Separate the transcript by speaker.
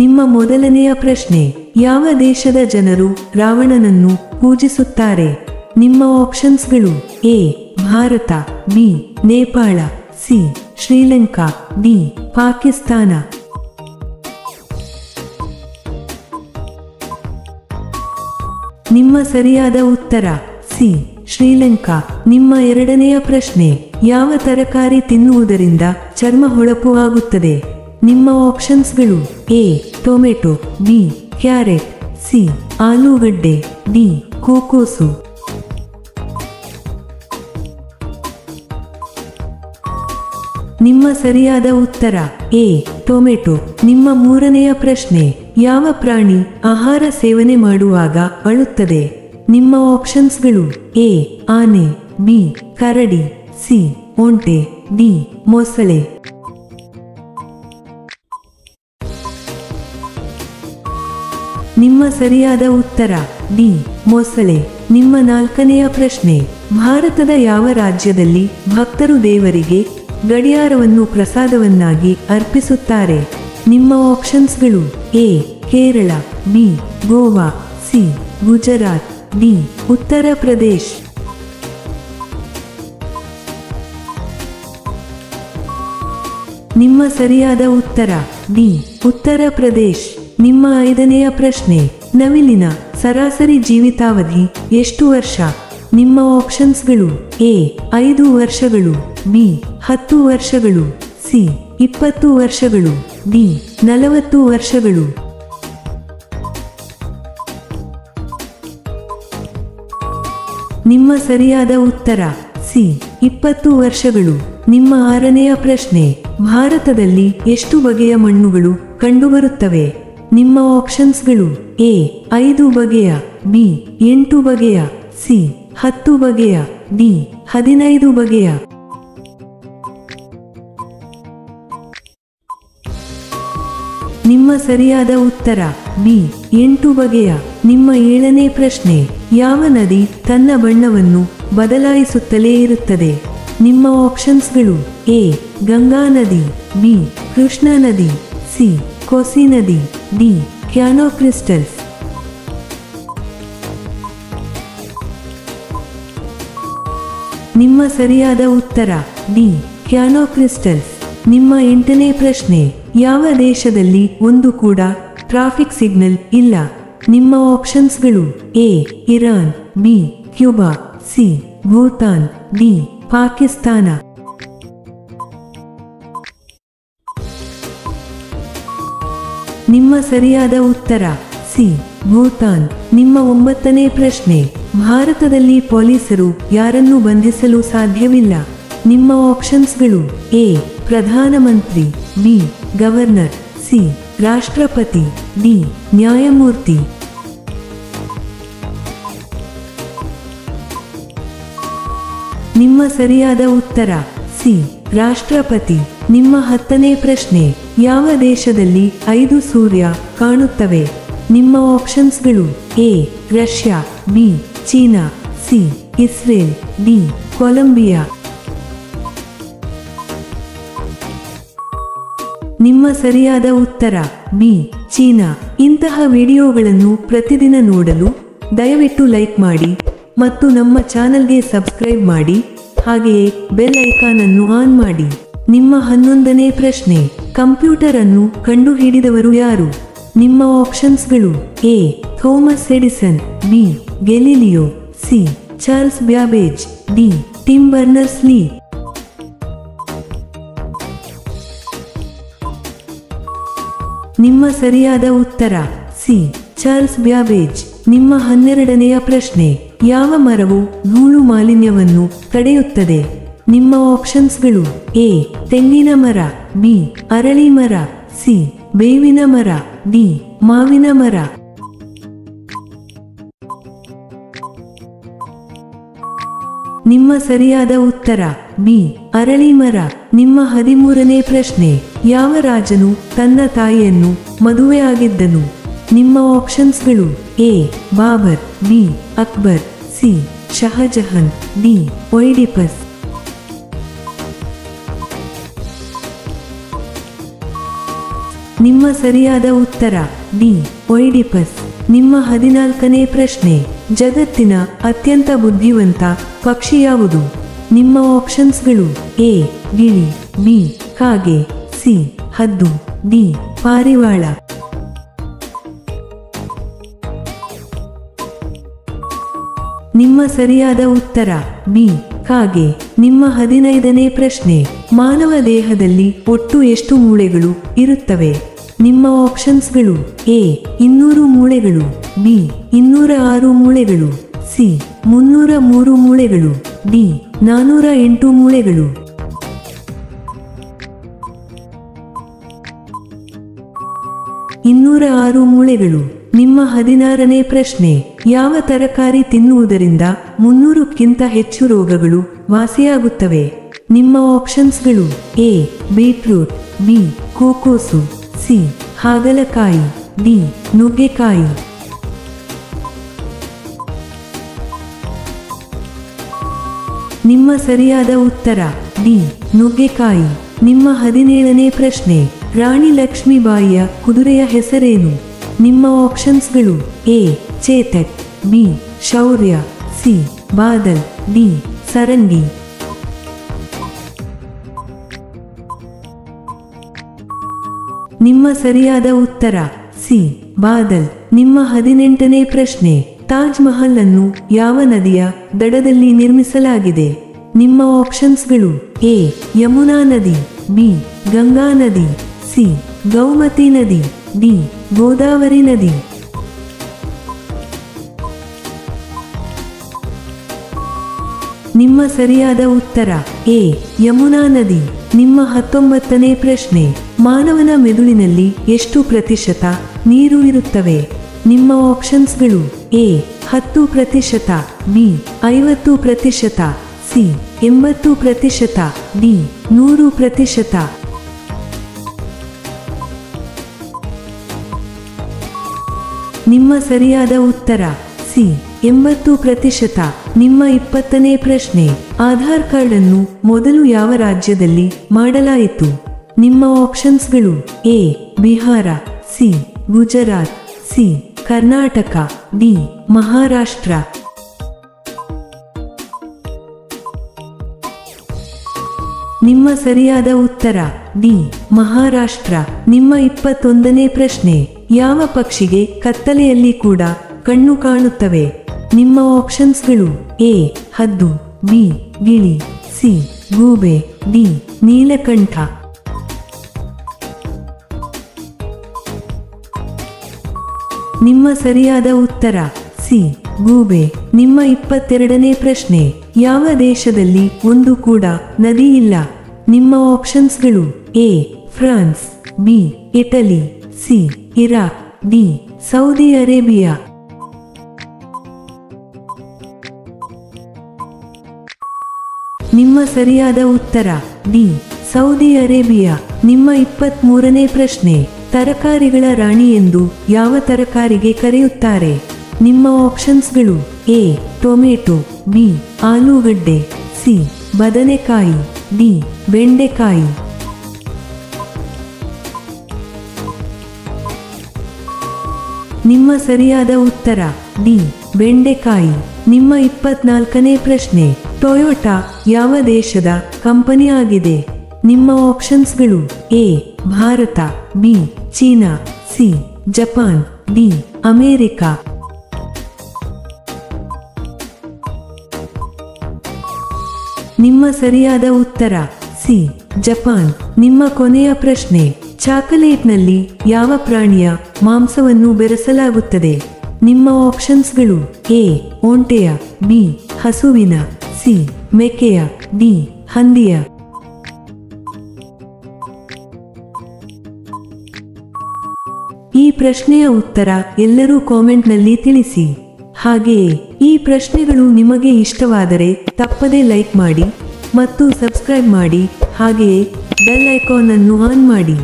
Speaker 1: ನಿಮ್ಮ ಮೊದಲನೆಯ ಪ್ರಶ್ನೆ, ಯಾವ ದೇಶದ ಜನರು ರಾವಣನನ್ನು ಪೂಜಿಸುತ್ತಾರೆ? ನಿಮ್ಮ ಆಪ್ಷನ್ಸ್ಗಳು: A Bharat, B Nepal, C Sri Lanka, D Pakistan. ನಿಮ್ಮ ಸರಿಯಾದ ಉತ್ತರ ಸಿ ಶ್ರೀಲಂಕಾ. ನಿಮ್ಮ ಎರಡನೆಯ ಪ್ರಶ್ನೆ, ಯಾವ ತರಕಾರಿ ತಿನ್ನುವುದರಿಂದ ಚರ್ಮ ಹೊಳಪು ಆಗುತ್ತದೆ? ನಿಮ್ಮ ಆಪ್ಷನ್ಸ್ಗಳು: A tomato, B carrot, C ಆಲೂಗಡ್ಡೆ, ಡಿ ಕೋಕೋಸು. ನಿಮ್ಮ ಸರಿಯಾದ ಉತ್ತರ ಎ ಟೊಮೆಟೊ. ನಿಮ್ಮ ಮೂರನೆಯ ಪ್ರಶ್ನೆ, ಯಾವ ಪ್ರಾಣಿ ಆಹಾರ ಸೇವನೆ ಮಾಡುವಾಗ ಅಳುತ್ತದೆ? ನಿಮ್ಮ ಆಪ್ಷನ್ಸ್ಗಳು: ಎ ಆನೆ, ಬಿ ಕರಡಿ, ಸಿ ಒಂಟೆ, ಡಿ ಮೊಸಳೆ. ನಿಮ್ಮ ಸರಿಯಾದ ಉತ್ತರ ಡಿ ಮೊಸಳೆ. ನಿಮ್ಮ ನಾಲ್ಕನೆಯ ಪ್ರಶ್ನೆ, ಭಾರತದ ಯಾವ ರಾಜ್ಯದಲ್ಲಿ ಭಕ್ತರು ದೇವರಿಗೆ ಗಡಿಯಾರವನ್ನು ಪ್ರಸಾದವನ್ನಾಗಿ ಅರ್ಪಿಸುತ್ತಾರೆ? ನಿಮ್ಮ ಆಪ್ಷನ್ಸ್ಗಳು: A Kerala, B Goa, C Gujarat, D Uttar Pradesh. ನಿಮ್ಮ ಸರಿಯಾದ ಉತ್ತರ ಡಿ ಉತ್ತರ ಪ್ರದೇಶ್. ನಿಮ್ಮ ಐದನೆಯ ಪ್ರಶ್ನೆ, ನವಿಲಿನ ಸರಾಸರಿ ಜೀವಿತಾವಧಿ ಎಷ್ಟು ವರ್ಷ? ನಿಮ್ಮ ಆಪ್ಷನ್ಸ್ಗಳು: ಎ 5 ವರ್ಷಗಳು, ಬಿ 10 ವರ್ಷಗಳು, ಸಿ 20 ವರ್ಷಗಳು, ಡಿ 40 ವರ್ಷಗಳು. ನಿಮ್ಮ ಸರಿಯಾದ ಉತ್ತರ ಸಿ 20 ವರ್ಷಗಳು. ನಿಮ್ಮ ಆರನೆಯ ಪ್ರಶ್ನೆ, ಭಾರತದಲ್ಲಿ ಎಷ್ಟು ಬಗೆಯ ಮಣ್ಣುಗಳು ಕಂಡುಬರುತ್ತವೆ? ನಿಮ್ಮ ಆಪ್ಷನ್ಸ್ಗಳು: ಎ 5 ಬಗೆಯ, ಬಿ 8 ಬಗೆಯ, ಸಿ 10 ಬಗೆಯ, ಡಿ 15 ಬಗೆಯ. ನಿಮ್ಮ ಸರಿಯಾದ ಉತ್ತರ ಬಿ 8 ಬಗೆಯ. ನಿಮ್ಮ ಏಳನೇ ಪ್ರಶ್ನೆ, ಯಾವ ನದಿ ತನ್ನ ಬಣ್ಣವನ್ನು ಬದಲಾಯಿಸುತ್ತಲೇ ಇರುತ್ತದೆ? ನಿಮ್ಮ ಆಪ್ಷನ್ಸ್ಗಳು: ಎ ಗಂಗಾ ನದಿ, ಬಿ ಕೃಷ್ಣಾ ನದಿ, ಸಿ ಕೋಸಿ ನದಿ, ಡಿ ಕ್ಯಾನೋ ಕ್ರಿಸ್ಟಲ್ಸ್. ನಿಮ್ಮ ಸರಿಯಾದ ಉತ್ತರ ಡಿ ಕ್ಯಾನೋ ಕ್ರಿಸ್ಟಲ್ಸ್. ನಿಮ್ಮ ಎಂಟನೇ ಪ್ರಶ್ನೆ, ಯಾವ ದೇಶದಲ್ಲಿ ಒಂದು ಕೂಡ ಟ್ರಾಫಿಕ್ ಸಿಗ್ನಲ್ ಇಲ್ಲ? ನಿಮ್ಮ ಆಪ್ಷನ್ಸ್ಗಳು: A Iran, B Cuba, C Bhutan, D Pakistan. ನಿಮ್ಮ ಸರಿಯಾದ ಉತ್ತರ ಸಿ ಭೂತಾನ್. ನಿಮ್ಮ ಒಂಬತ್ತನೇ ಪ್ರಶ್ನೆ, ಭಾರತದಲ್ಲಿ ಪೊಲೀಸರು ಯಾರನ್ನು ಬಂಧಿಸಲು ಸಾಧ್ಯವಿಲ್ಲ? ನಿಮ್ಮ ಆಪ್ಷನ್ಸ್ಗಳು: ಎ ಪ್ರಧಾನಮಂತ್ರಿ, ಬಿ ಗವರ್ನರ್, ಸಿ ರಾಷ್ಟ್ರಪತಿ, ಡಿ ನ್ಯಾಯಮೂರ್ತಿ. ನಿಮ್ಮ ಸರಿಯಾದ ಉತ್ತರ ಸಿ ರಾಷ್ಟ್ರಪತಿ. ನಿಮ್ಮ 10ನೇ ಪ್ರಶ್ನೆ, ಯಾವ ದೇಶದಲ್ಲಿ 5 ಸೂರ್ಯ ಕಾಣುತ್ತವೆ? ನಿಮ್ಮ ಆಪ್ಷನ್ಸ್ಗಳು: A Russia, B China, C Israel, D Colombia. ನಿಮ್ಮ ಸರಿಯಾದ ಉತ್ತರ ಬಿ ಚೀನಾ. ಇಂತಹ ವಿಡಿಯೋಗಳನ್ನು ಪ್ರತಿದಿನ ನೋಡಲು ದಯವಿಟ್ಟು ಲೈಕ್ ಮಾಡಿ ಮತ್ತು ನಮ್ಮ ಚಾನಲ್ಗೆ ಸಬ್ಸ್ಕ್ರೈಬ್ ಮಾಡಿ, ಹಾಗೆಯೇ ಬೆಲ್ ಐಕಾನ್ ಅನ್ನು ಆನ್ ಮಾಡಿ. ನಿಮ್ಮ 11ನೇ ಪ್ರಶ್ನೆ, ಕಂಪ್ಯೂಟರ್ ಅನ್ನು ಕಂಡುಹಿಡಿದವರು ಯಾರು? ನಿಮ್ಮ ಆಪ್ಷನ್ಸ್ಗಳು: A Thomas Edison, B Galileo, C Charles Babbage, D Tim Berners Lee. ನಿಮ್ಮ ಸರಿಯಾದ ಉತ್ತರ ಸಿ ಚಾರ್ಲ್ಸ್ ಬ್ಯಾಬೇಜ್. ನಿಮ್ಮ 12ನೆಯ ಪ್ರಶ್ನೆ, ಯಾವ ಮರವು ಧೂಳು ಮಾಲಿನ್ಯವನ್ನು ತಡೆಯುತ್ತದೆ? ನಿಮ್ಮ ಆಪ್ಷನ್ಸ್ಗಳು: ಎ ತೆಂಗಿನ ಮರ, ಬಿ ಅರಳಿ ಮರ, ಸಿ ಬೇವಿನ ಮರ, ಡಿ ಮಾವಿನ ಮರ. ನಿಮ್ಮ ಸರಿಯಾದ ಉತ್ತರ ಬಿ ಅರಳಿ ಮರ. ನಿಮ್ಮ 13ನೇ ಪ್ರಶ್ನೆ, ಯಾವ ರಾಜನು ತನ್ನ ತಾಯಿಯನ್ನು ಮದುವೆಯಾಗಿದ್ದನು? ನಿಮ್ಮ ಆಪ್ಷನ್ಸ್ಗಳು: A Babur, B Akbar, C Shahjahan, D Oedipus. ನಿಮ್ಮ ಸರಿಯಾದ ಉತ್ತರ ಡಿ ಒಯ್ಡಿಪಸ್. ನಿಮ್ಮ 14ನೇ ಪ್ರಶ್ನೆ, ಜಗತ್ತಿನ ಅತ್ಯಂತ ಬುದ್ಧಿವಂತ ಪಕ್ಷಿ ಯಾವುದು? ನಿಮ್ಮ ಆಪ್ಷನ್ಸ್ಗಳು: ಎ ಗಿಳಿ, ಬಿ ಕಾಗೆ, ಸಿ ಹದ್ದು, ಡಿ ಪಾರಿವಾಳ. ನಿಮ್ಮ ಸರಿಯಾದ ಉತ್ತರ ಬಿ ಕಾಗೆ. ನಿಮ್ಮ 15ನೇ ಪ್ರಶ್ನೆ, ಮಾನವ ದೇಹದಲ್ಲಿ ಒಟ್ಟು ಎಷ್ಟು ಮೂಳೆಗಳು ಇರುತ್ತವೆ? ನಿಮ್ಮ ಆಪ್ಷನ್ಸ್ಗಳು: ಎ 200 ಮೂಳೆಗಳು, ಬಿ 206 ಮೂಳೆಗಳು, ಸಿ 303 ಮೂಳೆಗಳು, ಡಿ 408 ಮೂಳೆಗಳು. ಇನ್ನೂರ 6 ಮೂಳೆಗಳು. ನಿಮ್ಮ 16ನೇ ಪ್ರಶ್ನೆ, ಯಾವ ತರಕಾರಿ ತಿನ್ನುವುದರಿಂದ 300ಕ್ಕಿಂತ ಹೆಚ್ಚು ರೋಗಗಳು ವಾಸಿಯಾಗುತ್ತವೆ? ನಿಮ್ಮ ಆಪ್ಷನ್ಸ್ಗಳು: ಎ ಬೀಟ್ರೂಟ್, ಬಿ ಕೋಕೋಸು, ಸಿ ಹಾಗಲಕಾಯಿ, ಡಿ ನುಗ್ಗೆಕಾಯಿ. ನಿಮ್ಮ ಸರಿಯಾದ ಉತ್ತರ ಡಿ ನುಗ್ಗೆಕಾಯಿ. ನಿಮ್ಮ 17ನೇ ಪ್ರಶ್ನೆ, ರಾಣಿ ಲಕ್ಷ್ಮೀಬಾಯಿಯ ಕುದುರೆಯ ಹೆಸರೇನು? ನಿಮ್ಮ ಆಪ್ಷನ್ಸ್ಗಳು: ಎ ಚೇತಕ್, ಬಿ ಶೌರ್ಯ, ಸಿ ಬಾದಲ್, ಡಿ ಸರಂಗಿ. ನಿಮ್ಮ ಸರಿಯಾದ ಉತ್ತರ ಸಿ ಬಾದಲ್. ನಿಮ್ಮ 18ನೇ ಪ್ರಶ್ನೆ, ತಾಜ್ ಮಹಲ್ ಅನ್ನು ಯಾವ ನದಿಯ ದಡದಲ್ಲಿ ನಿರ್ಮಿಸಲಾಗಿದೆ? ನಿಮ್ಮ ಆಪ್ಷನ್ಸ್ಗಳು: ಎ ಯಮುನಾ ನದಿ, ಬಿ ಗಂಗಾ ನದಿ, ಸಿ ಗೌಮತಿ ನದಿ, ಡಿ ಗೋದಾವರಿ ನದಿ. ನಿಮ್ಮ ಸರಿಯಾದ ಉತ್ತರ ಎ ಯಮುನಾ ನದಿ. ನಿಮ್ಮ 19ನೇ ಪ್ರಶ್ನೆ, ಮಾನವನ ಮೆದುಳಿನಲ್ಲಿ ಎಷ್ಟು ಪ್ರತಿಶತ ನೀರು ಇರುತ್ತವೆ? ನಿಮ್ಮ ಆಪ್ಷನ್ಸ್ಗಳು: ಎ 10%, ಬಿ 50%, ಸಿ 80%, ಡಿ 100%. ನಿಮ್ಮ ಸರಿಯಾದ ಉತ್ತರ ಸಿ 80%. ನಿಮ್ಮ 20ನೇ ಪ್ರಶ್ನೆ, ಆಧಾರ್ ಕಾರ್ಡ್ ಅನ್ನು ಮೊದಲು ಯಾವ ರಾಜ್ಯದಲ್ಲಿ ಮಾಡಲಾಯಿತು? ನಿಮ್ಮ ಆಪ್ಷನ್ಸ್ಗಳು: A Bihar, C Gujarat, C Karnataka, D Maharashtra. ನಿಮ್ಮ ಸರಿಯಾದ ಉತ್ತರ ಡಿ ಮಹಾರಾಷ್ಟ್ರ. ನಿಮ್ಮ 21ನೇ ಪ್ರಶ್ನೆ, ಯಾವ ಪಕ್ಷಿಗೆ ಕತ್ತಲೆಯಲ್ಲಿ ಕೂಡ ಕಣ್ಣು ಕಾಣುತ್ತವೆ? ನಿಮ್ಮ ಆಪ್ಷನ್ಸ್ಗಳು: ಎ ಹದ್ದು, ಬಿ ಗಿಳಿ, ಸಿ ಗೂಬೆ, ಡಿ ನೀಲಕಂಠ. ನಿಮ್ಮ ಸರಿಯಾದ ಉತ್ತರ ಸಿ ಗೂಬೆ. ನಿಮ್ಮ 22ನೇ ಪ್ರಶ್ನೆ, ಯಾವ ದೇಶದಲ್ಲಿ ಒಂದು ಕೂಡ ನದಿ ಇಲ್ಲ? ನಿಮ್ಮ ಆಪ್ಷನ್ಸ್ಗಳು: A France, B Italy, C Iraq, D Saudi Arabia. ನಿಮ್ಮ ಸರಿಯಾದ ಉತ್ತರ ಡಿ ಸೌದಿ ಅರೇಬಿಯಾ. ನಿಮ್ಮ 23ನೇ ಪ್ರಶ್ನೆ, ತರಕಾರಿಗಳ ರಾಣಿ ಎಂದು ಯಾವ ತರಕಾರಿಗೆ ಕರೆಯುತ್ತಾರೆ? ನಿಮ್ಮ ಆಪ್ಷನ್ಸ್ಗಳು: ಎ ಟೊಮೆಟೊ, ಬಿ ಆಲೂಗಡ್ಡೆ, ಸಿ ಬದನೆಕಾಯಿ, ಡಿ ಬೆಂಡೆಕಾಯಿ. ನಿಮ್ಮ ಸರಿಯಾದ ಉತ್ತರ ಡಿ ಬೆಂಡೆಕಾಯಿ. ನಿಮ್ಮ 24ನೇ ಪ್ರಶ್ನೆ, ಟೊಯೋಟಾ ಯಾವ ದೇಶದ ಕಂಪನಿ ಆಗಿದೆ? ನಿಮ್ಮ ಆಪ್ಷನ್ಸ್ಗಳು: A Bharat, B China, C Japan, D America. ನಿಮ್ಮ ಸರಿಯಾದ ಉತ್ತರ ಸಿ ಜಪಾನ್. ನಿಮ್ಮ ಕೊನೆಯ ಪ್ರಶ್ನೆ, ಚಾಕೊಲೇಟ್ನಲ್ಲಿ ಯಾವ ಪ್ರಾಣಿಯ ಮಾಂಸವನ್ನು ಬೆರೆಸಲಾಗುತ್ತದೆ? ನಿಮ್ಮ ಆಪ್ಷನ್ಸ್ಗಳು: ಎ ಒಂಟೆಯ, ಬಿ ಹಸುವಿನ, ಸಿ ಮೇಕೆಯ, ಡಿ ಹಂದಿಯ. ಈ ಪ್ರಶ್ನೆಯ ಉತ್ತರ ಎಲ್ಲರೂ ಕಾಮೆಂಟ್ನಲ್ಲಿ ತಿಳಿಸಿ. ಹಾಗೆಯೇ ಈ ಪ್ರಶ್ನೆಗಳು ನಿಮಗೆ ಇಷ್ಟವಾದರೆ ತಪ್ಪದೇ ಲೈಕ್ ಮಾಡಿ ಮತ್ತು ಸಬ್ಸ್ಕ್ರೈಬ್ ಮಾಡಿ. ಹಾಗೆಯೇ ಬೆಲ್ ಐಕಾನ್ ಅನ್ನು ಆನ್ ಮಾಡಿ.